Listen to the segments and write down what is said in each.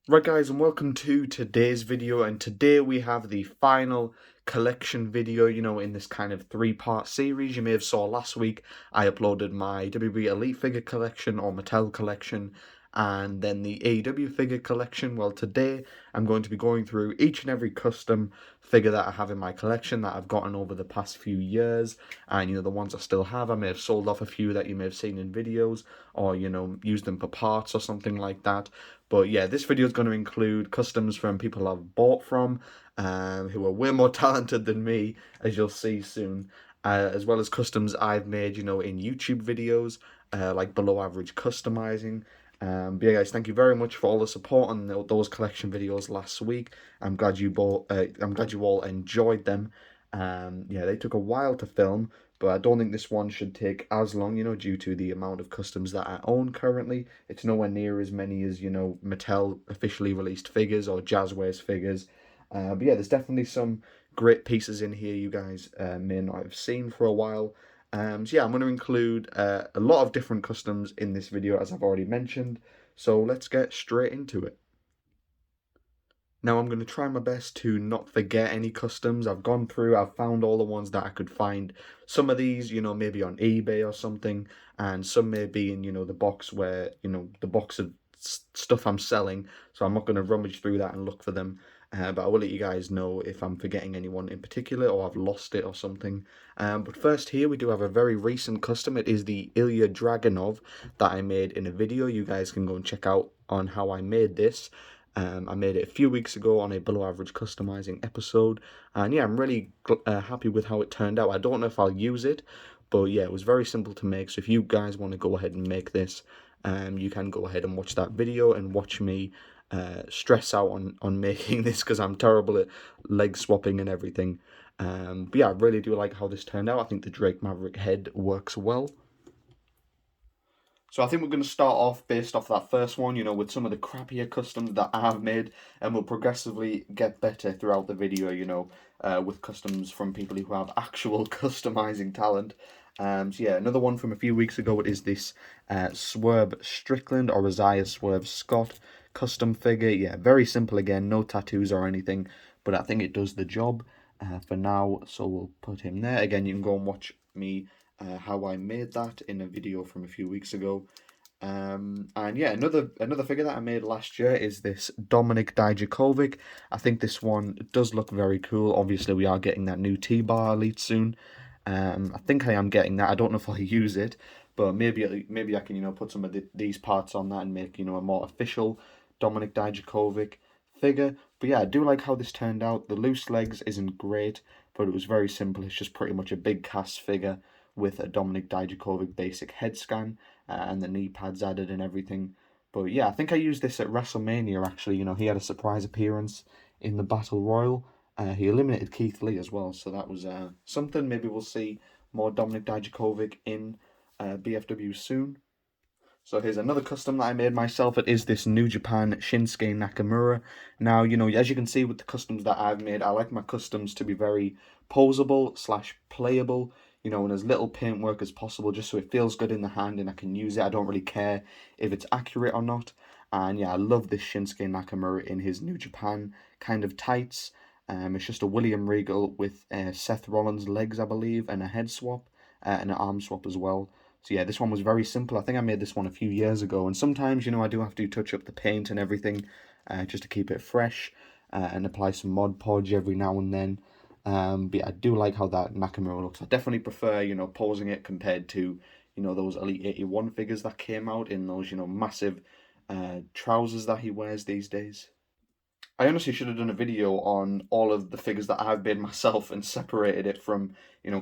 Right guys, and welcome to today's video, and today we have the final collection video, in this kind of three-part series. You may have saw last week I uploaded my WWE Elite figure collection or Mattel collection, and then the AEW figure collection. Well, today I'm going to be going through each and every custom figure that I have in my collection that I've gotten over the past few years, and the ones I still have. I may have sold off a few that you may have seen in videos, or used them for parts or something like that. But yeah, this video is going to include customs from people I've bought from, who are way more talented than me, as you'll see soon, as well as customs I've made, in YouTube videos, like below average customizing. But yeah, guys, thank you very much for all the support on those collection videos last week. I'm glad you bought. I'm glad you all enjoyed them. Yeah, they took a while to film, but I don't think this one should take as long, due to the amount of customs that I own currently. It's nowhere near as many as, Mattel officially released figures or Jazzwares figures. But yeah, there's definitely some great pieces in here you guys may not have seen for a while. So yeah, I'm going to include a lot of different customs in this video, as I've already mentioned. So let's get straight into it. Now I'm going to try my best to not forget any customs. I've found all the ones that I could find. Some of these, maybe on eBay or something, and some may be in, the box where, the box of stuff I'm selling. So I'm not going to rummage through that and look for them. But I will let you guys know if I'm forgetting anyone in particular or I've lost it or something. But first here we do have a very recent custom. It is the Ilya Dragunov that I made in a video. You guys can go and check out on how I made this. I made it a few weeks ago on a below average customizing episode, and yeah, I'm really happy with how it turned out. I don't know if I'll use it, but yeah, it was very simple to make. So if you guys want to go ahead and make this, you can go ahead and watch that video and watch me stress out on making this, because I'm terrible at leg swapping and everything. But yeah, I really do like how this turned out. I think the Drake Maverick head works well. So I think we're going to start off based off that first one, with some of the crappier customs that I've made, and we'll progressively get better throughout the video, with customs from people who have actual customizing talent. So yeah, another one from a few weeks ago is this Swerve Strickland or Isaiah Swerve Scott custom figure. Yeah, very simple again, no tattoos or anything, but I think it does the job for now, so we'll put him there. Again, you can go and watch me how I made that in a video from a few weeks ago. And yeah, another figure that I made last year is this Dominic Daijokovic. I think this one does look very cool. Obviously, we are getting that new T-Bar Elite soon. I think I am getting that. I don't know if I'll use it, but maybe I can put some of these parts on that and make a more official Dominic Daijokovic figure. But yeah, I do like how this turned out. The loose legs isn't great, but it was very simple. It's just pretty much a big cast figure with a Dominic Daijokovic basic head scan and the knee pads added and everything. But yeah, I think I used this at Wrestlemania actually. He had a surprise appearance in the Battle Royal. He eliminated Keith Lee as well, so that was something. Maybe we'll see more Dominic Daijokovic in BFW soon. So here's another custom that I made myself. It is this New Japan Shinsuke Nakamura. Now, as you can see with the customs that I've made, I like my customs to be very posable / playable, and as little paintwork as possible, just so it feels good in the hand and I can use it. I don't really care if it's accurate or not. And yeah, I love this Shinsuke Nakamura in his New Japan kind of tights. It's just a William Regal with Seth Rollins legs, I believe, and a head swap and an arm swap as well. So yeah, this one was very simple. I think I made this one a few years ago, and sometimes, I do have to touch up the paint and everything just to keep it fresh and apply some Mod Podge every now and then. But yeah, I do like how that Nakamura looks. I definitely prefer, posing it compared to, those Elite 81 figures that came out in those, massive trousers that he wears these days. I honestly should have done a video on all of the figures that I've made myself and separated it from,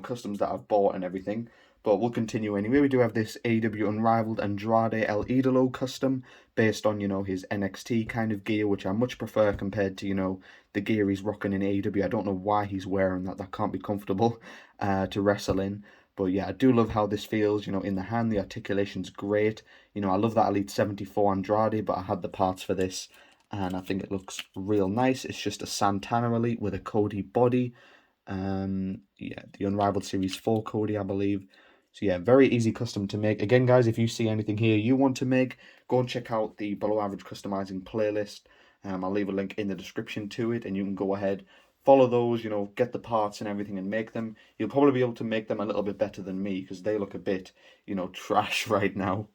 customs that I've bought and everything. But we'll continue anyway. We do have this AEW Unrivaled Andrade El Idolo custom based on, his NXT kind of gear, which I much prefer compared to, the gear he's rocking in AEW. I don't know why he's wearing that. That can't be comfortable to wrestle in. But yeah, I do love how this feels, in the hand. The articulation's great. I love that Elite 74 Andrade, but I had the parts for this and I think it looks real nice. It's just a Santana Elite with a Cody body. Yeah, the Unrivaled Series 4 Cody, I believe. So yeah, very easy custom to make. Again, guys, if you see anything here you want to make, go and check out the Below Average Customizing playlist. I'll leave a link in the description to it, and you can go ahead, follow those, get the parts and everything and make them. You'll probably be able to make them a little bit better than me because they look a bit, trash right now.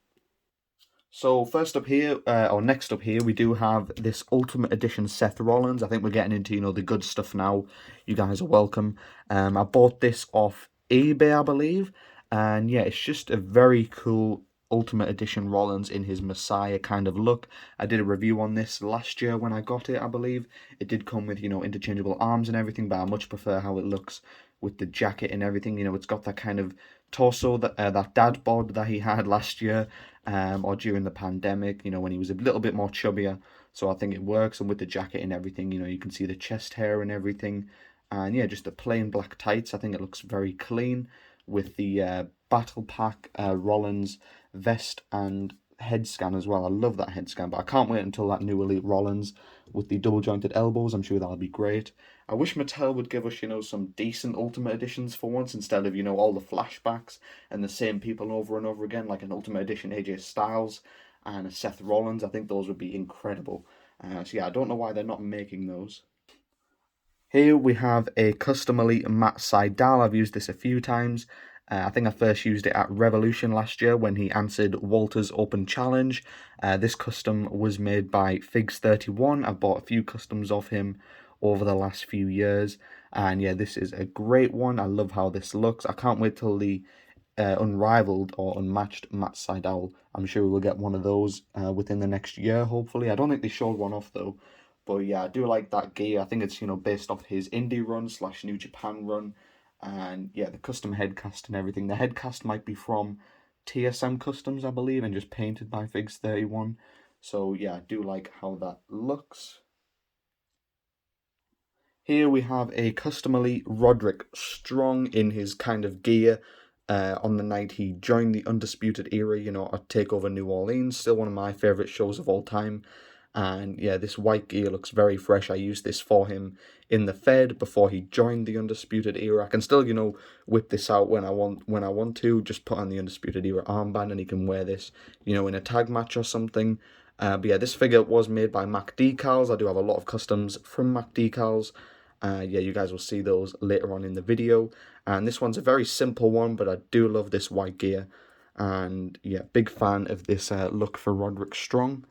So first up here, or next up here, we do have this Ultimate Edition Seth Rollins. I think we're getting into, the good stuff now. You guys are welcome. I bought this off eBay, I believe. And yeah, it's just a very cool Ultimate Edition Rollins in his Messiah kind of look. I did a review on this last year when I got it, I believe. It did come with, interchangeable arms and everything, but I much prefer how it looks with the jacket and everything. It's got that kind of torso, that dad bod that he had last year, or during the pandemic, when he was a little bit more chubbier. So I think it works, and with the jacket and everything, you can see the chest hair and everything. And yeah, just the plain black tights. I think it looks very clean with the Battle Pack Rollins vest and head scan as well. I love that head scan, but I can't wait until that new Elite Rollins with the double jointed elbows. I'm sure that'll be great. I wish Mattel would give us, some decent Ultimate Editions for once, instead of, all the flashbacks and the same people over and over again, like an Ultimate Edition AJ Styles and a Seth Rollins. I think those would be incredible. So yeah, I don't know why they're not making those. Here we have a custom Elite Matt Sydal. I've used this a few times. I think I first used it at Revolution last year when he answered Walter's Open Challenge. This custom was made by Figs31. I've bought a few customs of him over the last few years. And yeah, this is a great one. I love how this looks. I can't wait till the unrivaled or unmatched Matt Sydal. I'm sure we'll get one of those within the next year, hopefully. I don't think they showed one off though. But yeah, I do like that gear. I think it's, based off his indie run / New Japan run. And yeah, the custom head cast and everything. The head cast might be from TSM Customs, I believe, and just painted by Figs31. So yeah, I do like how that looks. Here we have a custom Elite Roderick Strong in his kind of gear on the night he joined the Undisputed Era, at TakeOver New Orleans. Still one of my favourite shows of all time. And yeah, this white gear looks very fresh. I used this for him in the Fed before he joined the Undisputed Era. I can still, whip this out when I want to. Just put on the Undisputed Era armband and he can wear this, in a tag match or something. But yeah, this figure was made by Mac Decals. I do have a lot of customs from Mac Decals. Yeah, you guys will see those later on in the video. And this one's a very simple one, but I do love this white gear. And yeah, big fan of this look for Roderick Strong.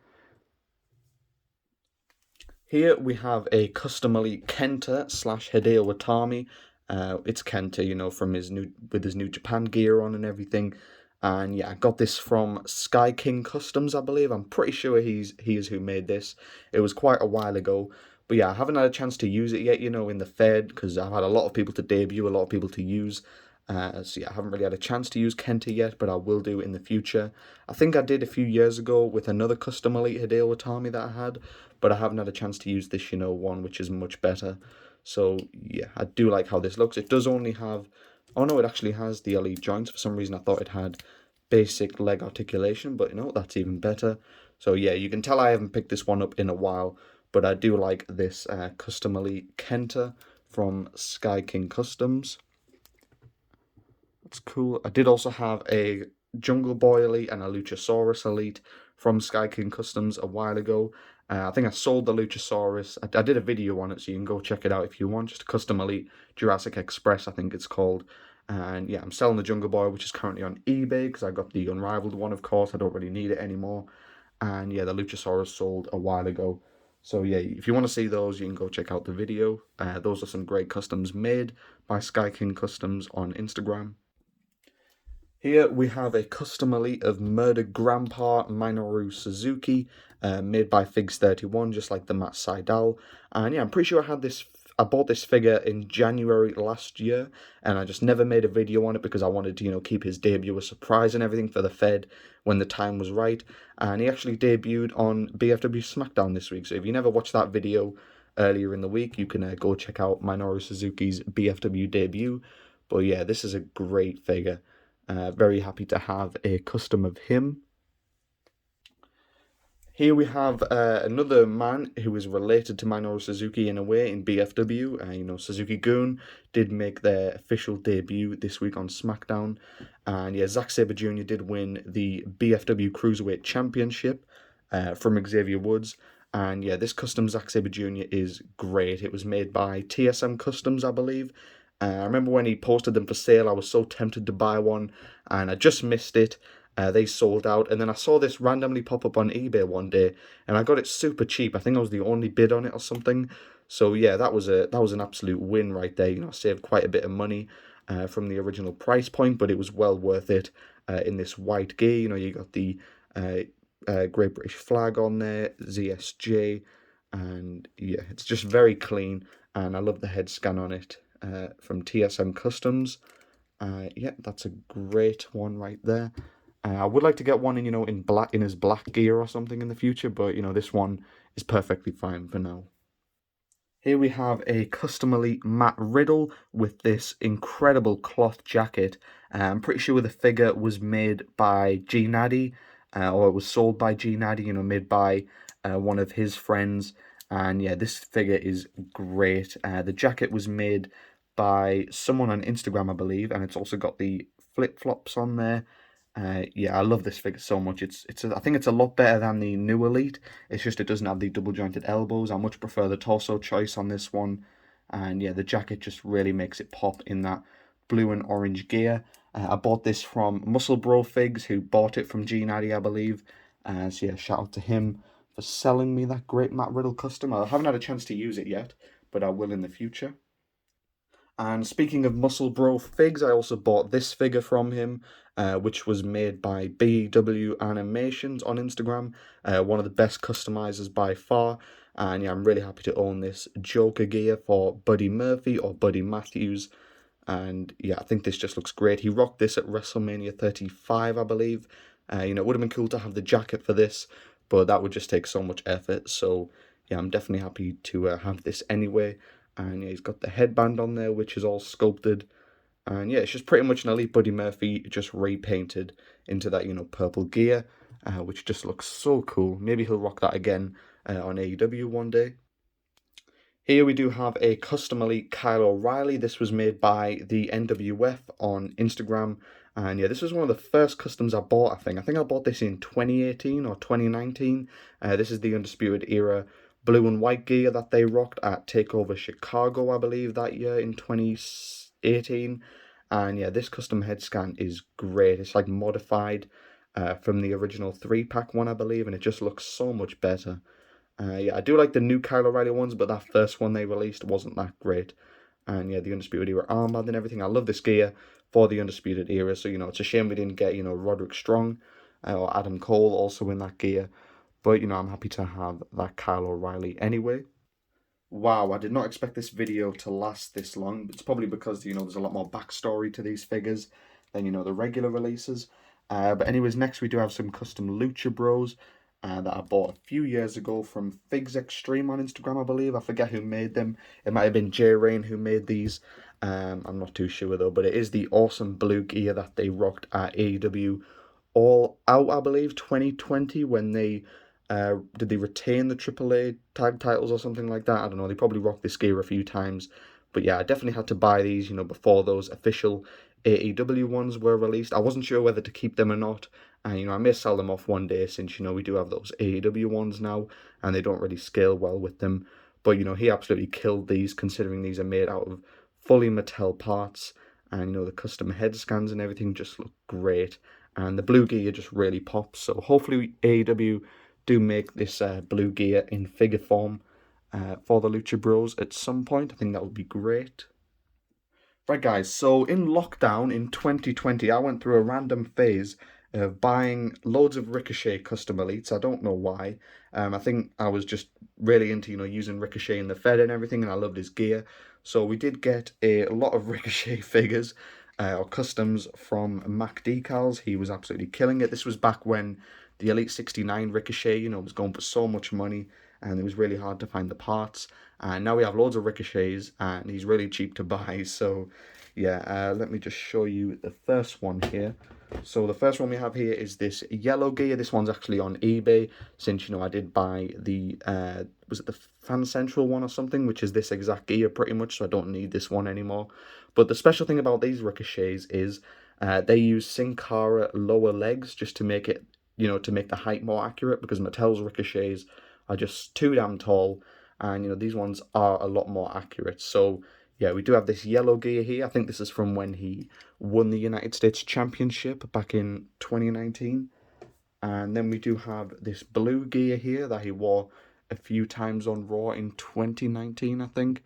Here we have a custom Elite Kenta / Hideo Itami. It's Kenta, from his New Japan gear on and everything. And yeah, I got this from Sky King Customs, I believe. I'm pretty sure he is who made this. It was quite a while ago. But yeah, I haven't had a chance to use it yet, in the Fed, because I've had a lot of people to debut, a lot of people to use. So yeah, I haven't really had a chance to use Kenta yet, but I will do in the future. I think I did a few years ago with another custom Elite Hideo Itami that I had, but I haven't had a chance to use this, one, which is much better. So yeah, I do like how this looks. It does only have, oh no, it actually has the Elite joints. For some reason I thought it had basic leg articulation, but that's even better. So yeah, you can tell I haven't picked this one up in a while, but I do like this custom Elite Kenta from Sky King Customs. That's cool. I did also have a Jungle Boy Elite and a Luchasaurus Elite from Sky King Customs a while ago. I think I sold the Luchasaurus. I did a video on it, so you can go check it out if you want. Just a custom Elite Jurassic Express, I think it's called. And yeah, I'm selling the Jungle Boy, which is currently on eBay because I got the Unrivaled one, of course. I don't really need it anymore. And yeah, the Luchasaurus sold a while ago. So yeah, if you want to see those, you can go check out the video. Those are some great customs made by Sky King Customs on Instagram. Here we have a custom Elite of Murder Grandpa Minoru Suzuki, made by Figs31, just like the Matt Sydal. And yeah, I'm pretty sure I bought this figure in January last year, and I just never made a video on it because I wanted to, keep his debut a surprise and everything for the Fed when the time was right. And he actually debuted on BFW SmackDown this week, so if you never watched that video earlier in the week, you can go check out Minoru Suzuki's BFW debut. But yeah, this is a great figure. Very happy to have a custom of him. Here we have another man who is related to Minoru Suzuki in a way in BFW. Suzuki-gun did make their official debut this week on SmackDown. And yeah, Zack Saber Jr. did win the BFW Cruiserweight Championship from Xavier Woods. And yeah, this custom Zack Saber Jr. is great. It was made by TSM Customs, I believe. I remember when he posted them for sale, I was so tempted to buy one, and I just missed it. They sold out, and then I saw this randomly pop up on eBay one day, and I got it super cheap. I think I was the only bid on it or something. So yeah, that was an absolute win right there. You know, I saved quite a bit of money from the original price point, but it was well worth it. In this white gear, you know, you got the Great British flag on there, ZSJ, and yeah, it's just very clean, and I love the head scan on it from TSM Customs. Yeah, that's a great one right there. I would like to get one in, you know, in black, in his black gear or something in the future, but you know, this one is perfectly fine for now. Here we have a custom elite Matt Riddle with this incredible cloth jacket. I'm pretty sure the figure was made by G Natty, or it was sold by G Natty, you know, made by one of his friends. And yeah, this figure is great. The jacket was made by someone on Instagram, I believe, and it's also got the flip flops on there. Yeah, I love this figure so much. I think it's a lot better than the new Elite. It's just it doesn't have the double jointed elbows. I much prefer the torso choice on this one. And yeah, the jacket just really makes it pop in that blue and orange gear. I bought this from Muscle Bro Figs, who bought it from G Natty, I believe. So yeah, shout out to him for selling me that great Matt Riddle custom. I haven't had a chance to use it yet, but I will in the future. And speaking of Muscle Bro Figs, I also bought this figure from him, which was made by BW Animations on Instagram. One of the best customizers by far. And yeah, I'm really happy to own this Joker gear for Buddy Murphy or Buddy Matthews. And yeah, I think this just looks great. He rocked this at WrestleMania 35, I believe. You know, it would have been cool to have the jacket for this, but that would just take so much effort. So yeah, I'm definitely happy to have this anyway. And yeah, he's got the headband on there, which is all sculpted. And yeah, it's just pretty much an Elite Buddy Murphy just repainted into that, you know, purple gear, which just looks so cool. Maybe he'll rock that again on AEW one day. Here we do have a custom Elite Kyle O'Reilly. This was made by the NWF on Instagram. And yeah, this was one of the first customs I bought, I think. I think I bought this in 2018 or 2019. This is the Undisputed Era blue and white gear that they rocked at TakeOver Chicago, I believe, that year in 2018. And yeah, this custom head scan is great. It's like modified from the original 3-pack one, I believe, and it just looks so much better. Yeah, I do like the new Kyle O'Reilly ones, but that first one they released wasn't that great. And yeah, the Undisputed Era armband and everything. I love this gear for the Undisputed Era. So, you know, it's a shame we didn't get, you know, Roderick Strong or Adam Cole also in that gear. But, you know, I'm happy to have that Kyle O'Reilly anyway. Wow, I did not expect this video to last this long. It's probably because, you know, there's a lot more backstory to these figures than, you know, the regular releases. But anyways, next we do have some custom Lucha Bros that I bought a few years ago from Figs Extreme on Instagram, I believe. I forget who made them. It might have been Jay Rain who made these. I'm not too sure though, but it is the awesome blue gear that they rocked at AEW All Out, I believe, 2020 when they did they retain the AAA tag titles or something like that? I don't know. They probably rocked this gear a few times, but yeah, I definitely had to buy these, you know, before those official AEW ones were released. I wasn't sure whether to keep them or not, and you know, I may sell them off one day since you know we do have those AEW ones now, and they don't really scale well with them. But you know, he absolutely killed these, considering these are made out of fully Mattel parts, and you know, the custom head scans and everything just look great, and the blue gear just really pops. So hopefully AEW do make this blue gear in figure form for the Lucha Bros at some point. I think that would be great. Right, guys, so in lockdown in 2020, I went through a random phase of buying loads of Ricochet custom elites. I don't know why. I think I was just really into, you know, using Ricochet in the Fed and everything, and I loved his gear. So we did get a lot of Ricochet figures or customs from Mac Decals. He was absolutely killing it. This was back when the Elite 69 Ricochet, you know, was going for so much money, and it was really hard to find the parts. And now we have loads of Ricochets, and he's really cheap to buy. So yeah, let me just show you the first one here. So the first one we have here is this yellow gear. This one's actually on eBay, since, you know, I did buy the, was it the Fan Central one or something, which is this exact gear pretty much, so I don't need this one anymore. But the special thing about these Ricochets is they use Sin Cara lower legs just to make it, you know, to make the height more accurate, because Mattel's Ricochets are just too damn tall, and these ones are a lot more accurate. So yeah, we do have this yellow gear here. I think this is from when he won the United States Championship back in 2019. And then we do have this blue gear here that he wore a few times on Raw in 2019, I think.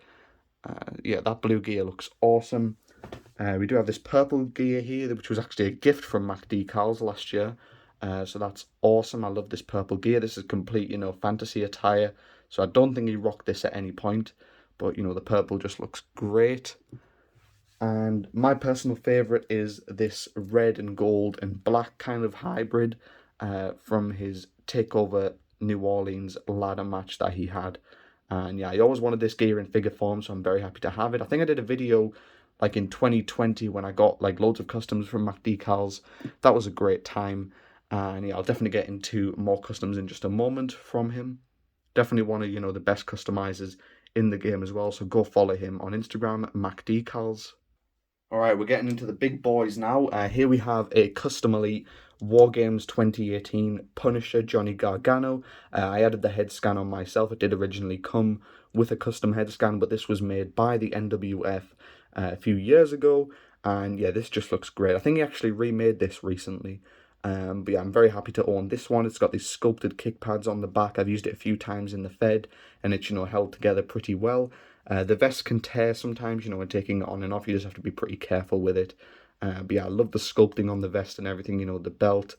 Yeah, that blue gear looks awesome. We do have this purple gear here, which was actually a gift from Mac Decals last year. So that's awesome. I love this purple gear. This is complete, fantasy attire. So I don't think he rocked this at any point. But, the purple just looks great. And my personal favourite is this red and gold and black kind of hybrid from his TakeOver New Orleans ladder match that he had. And yeah, I always wanted this gear in figure form, so I'm very happy to have it. I think I did a video like in 2020 when I got like loads of customs from Mac Decals. That was a great time. And yeah, I'll definitely get into more customs in just a moment from him. Definitely one of, the best customizers in the game as well. So go follow him on Instagram, Mac Decals. All right, we're getting into the big boys now. Here we have a Custom Elite War Games 2018 Punisher Johnny Gargano. I added the head scan on myself. It did originally come with a custom head scan, but this was made by the NWF a few years ago. And yeah, this just looks great. I think he actually remade this recently. But yeah, I'm very happy to own this one. It's got these sculpted kick pads on the back. I've used it a few times in the Fed, and it's, held together pretty well. The vest can tear sometimes, when taking it on and off. You just have to be pretty careful with it. But yeah, I love the sculpting on the vest and everything, the belt.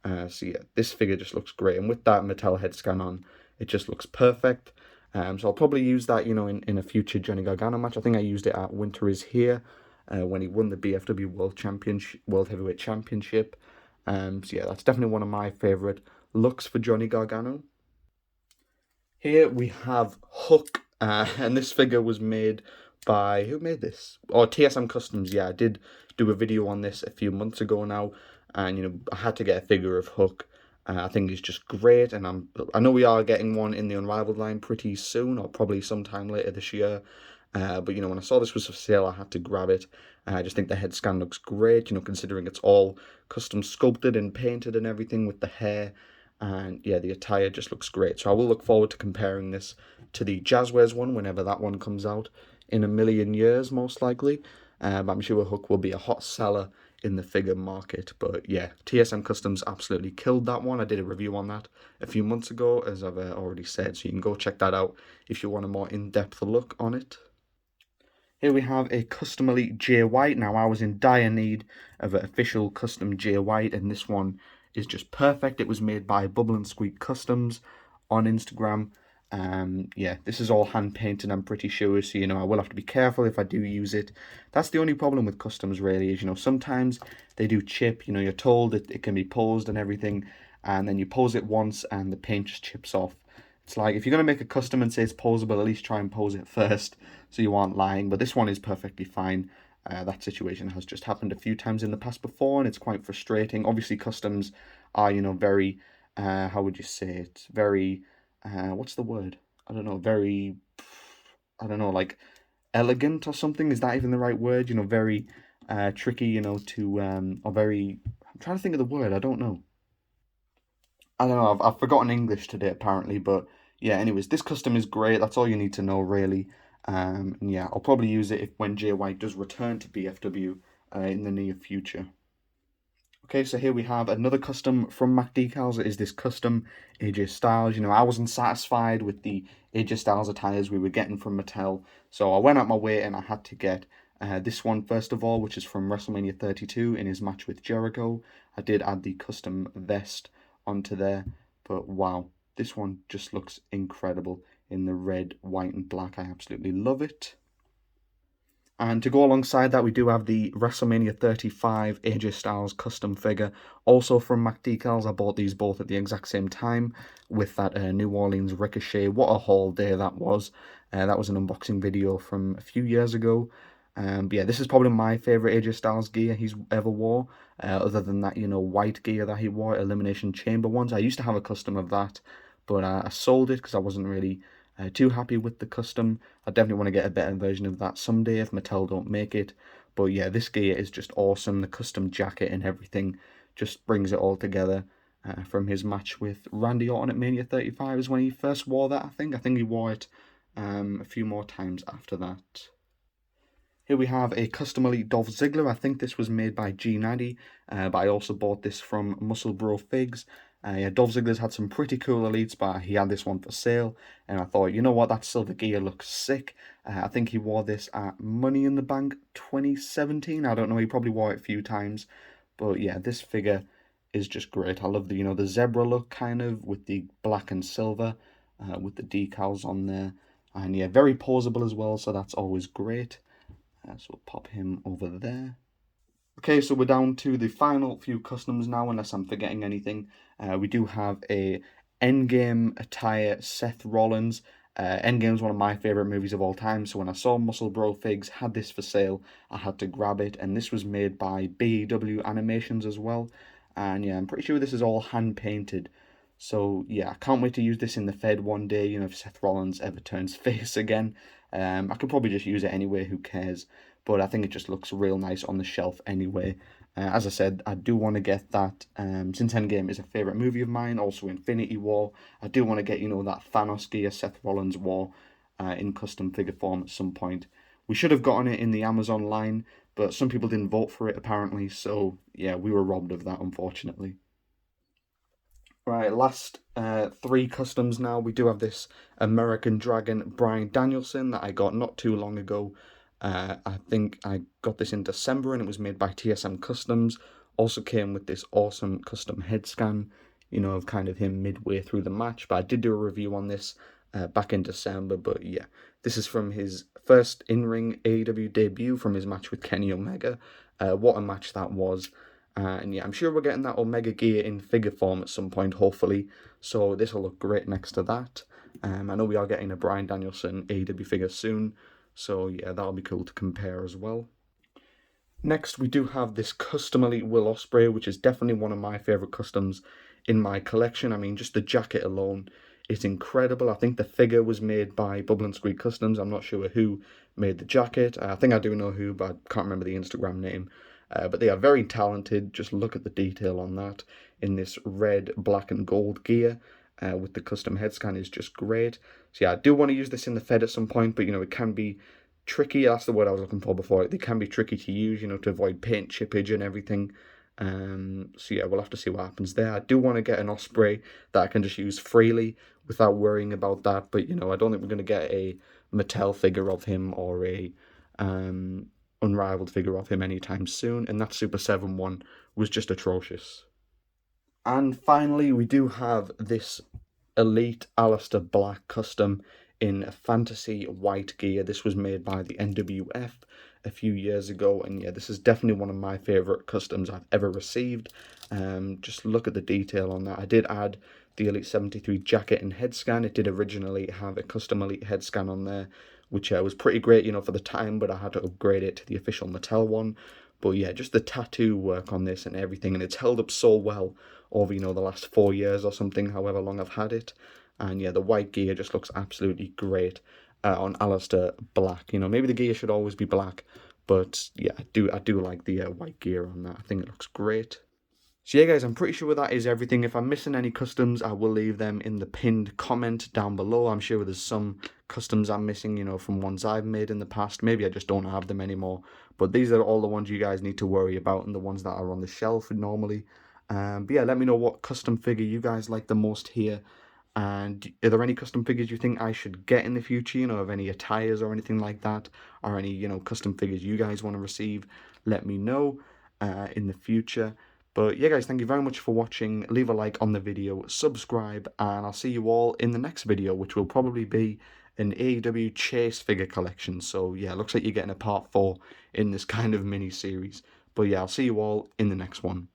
So yeah, this figure just looks great. And with that Mattel head scan on, it just looks perfect. So I'll probably use that, in a future Johnny Gargano match. I think I used it at Winter Is Here when he won the BFW World Heavyweight Championship. So yeah, that's definitely one of my favourite looks for Johnny Gargano. Here we have Hook. And this figure was made by, who made this? Oh, TSM Customs. Yeah, I did do a video on this a few months ago now, and I had to get a figure of Hook. I think he's just great, and I know we are getting one in the Unrivaled line pretty soon, or probably sometime later this year. But when I saw this was for sale, I had to grab it. I just think the head scan looks great, considering it's all custom sculpted and painted and everything with the hair. And yeah, the attire just looks great. So I will look forward to comparing this to the Jazzwares one whenever that one comes out in a million years, most likely. But I'm sure Hook will be a hot seller in the figure market. But yeah, TSM Customs absolutely killed that one. I did a review on that a few months ago, as I've already said. So you can go check that out if you want a more in-depth look on it. Here we have a Custom Elite Jay White. Now, I was in dire need of an official custom Jay White, and this one is just perfect. It was made by Bubble and Squeak Customs on Instagram. Yeah, this is all hand painted, I'm pretty sure, so I will have to be careful if I do use it. That's the only problem with customs, really, is sometimes they do chip. You're told that it can be posed and everything, and then you pose it once and the paint just chips off. It's like, if you're going to make a custom and say it's posable, at least try and pose it first so you aren't lying. But this one is perfectly fine. That situation has just happened a few times in the past before, and it's quite frustrating. Obviously, customs are, very, how would you say it? Very, what's the word? I don't know, very, I don't know, like elegant or something. Is that even the right word? Very tricky, to, or very, I'm trying to think of the word. I don't know. I don't know, I've forgotten English today apparently, but yeah, anyways, this custom is great. That's all you need to know, really. And yeah, I'll probably use it when Jay White does return to BFW in the near future. Okay, so here we have another custom from Mac Decals. It is this custom AJ Styles. I wasn't satisfied with the AJ Styles attires we were getting from Mattel, so I went out my way and I had to get this one first of all, which is from WrestleMania 32 in his match with Jericho. I did add the custom vest onto there, but wow, this one just looks incredible in the red, white and black. I absolutely love it. And to go alongside that, we do have the WrestleMania 35 AJ Styles custom figure, also from Mac Decals. I bought these both at the exact same time with that New Orleans Ricochet. What a haul day that was. That was an unboxing video from a few years ago. But yeah, this is probably my favourite AJ Styles gear he's ever wore, other than that, white gear that he wore, Elimination Chamber ones. I used to have a custom of that, but I sold it because I wasn't really too happy with the custom. I definitely want to get a better version of that someday if Mattel don't make it. But yeah, this gear is just awesome. The custom jacket and everything just brings it all together. from his match with Randy Orton at Mania 35 is when he first wore that, I think. I think he wore it a few more times after that. Here we have a custom elite Dolph Ziggler. I think this was made by G90, but I also bought this from Muscle Bro Figs. Yeah, Dolph Ziggler's had some pretty cool elites, but he had this one for sale, and I thought, you know what, that silver gear looks sick. I think he wore this at Money in the Bank 2017. I don't know, he probably wore it a few times, but yeah, this figure is just great. I love the, the zebra look kind of with the black and silver, with the decals on there, and yeah, very posable as well, so that's always great. So we'll pop him over there. Okay, so we're down to the final few customs now, unless I'm forgetting anything. We do have a Endgame attire Seth Rollins. Endgame's one of my favourite movies of all time, so when I saw Muscle Bro Figs had this for sale, I had to grab it, and this was made by BEW Animations as well. And yeah, I'm pretty sure this is all hand-painted. So yeah, I can't wait to use this in the Fed one day, if Seth Rollins ever turns face again. I could probably just use it anyway, who cares? But I think it just looks real nice on the shelf anyway. As I said, I do want to get that, since Endgame is a favourite movie of mine, also Infinity War, I do want to get, that Thanos gear Seth Rollins wore in custom figure form at some point. We should have gotten it in the Amazon line, but some people didn't vote for it apparently, so yeah, we were robbed of that, unfortunately. Right, last 3 customs now. We do have this American Dragon Bryan Danielson that I got not too long ago. I think I got this in December and it was made by TSM Customs. Also came with this awesome custom head scan, of kind of him midway through the match. But I did do a review on this back in December. But yeah, this is from his first in-ring AEW debut from his match with Kenny Omega. What a match that was. And yeah, I'm sure we're getting that Omega gear in figure form at some point, hopefully. So this will look great next to that. I know we are getting a Bryan Danielson AEW figure soon. So yeah, that'll be cool to compare as well. Next, we do have this custom elite Will Ospreay, which is definitely one of my favourite customs in my collection. I mean, just the jacket alone is incredible. I think the figure was made by Bubble and Squeak Customs. I'm not sure who made the jacket. I think I do know who, but I can't remember the Instagram name. But they are very talented. Just look at the detail on that in this red, black and gold gear with the custom head scan is just great. So yeah, I do want to use this in the Fed at some point, but it can be tricky. That's the word I was looking for before. They can be tricky to use, to avoid paint chippage and everything. So yeah, we'll have to see what happens there. I do want to get an Ospreay that I can just use freely without worrying about that. But I don't think we're going to get a Mattel figure of him or a unrivaled figure of him anytime soon, and that Super 7 one was just atrocious. And finally, we do have this Elite Aleister Black custom in fantasy white gear. This was made by the NWF a few years ago, and yeah, this is definitely one of my favourite customs I've ever received. Just look at the detail on that. I did add the Elite 73 jacket and head scan. It did originally have a custom Elite head scan on there, which was pretty great, for the time, but I had to upgrade it to the official Mattel one. But yeah, just the tattoo work on this and everything, and it's held up so well over, the last 4 years or something, however long I've had it. And yeah, the white gear just looks absolutely great on Aleister Black. Maybe the gear should always be black, but yeah, I do like the white gear on that. I think it looks great. So yeah, guys, I'm pretty sure that is everything. If I'm missing any customs, I will leave them in the pinned comment down below. I'm sure there's some customs I'm missing, from ones I've made in the past. Maybe I just don't have them anymore. But these are all the ones you guys need to worry about and the ones that are on the shelf normally. But yeah, let me know what custom figure you guys like the most here. And are there any custom figures you think I should get in the future, of any attires or anything like that? Or any, custom figures you guys want to receive? Let me know in the future. But yeah, guys, thank you very much for watching. Leave a like on the video, subscribe, and I'll see you all in the next video, which will probably be an AEW Chase figure collection. So yeah, looks like you're getting a part 4 in this kind of mini-series. But yeah, I'll see you all in the next one.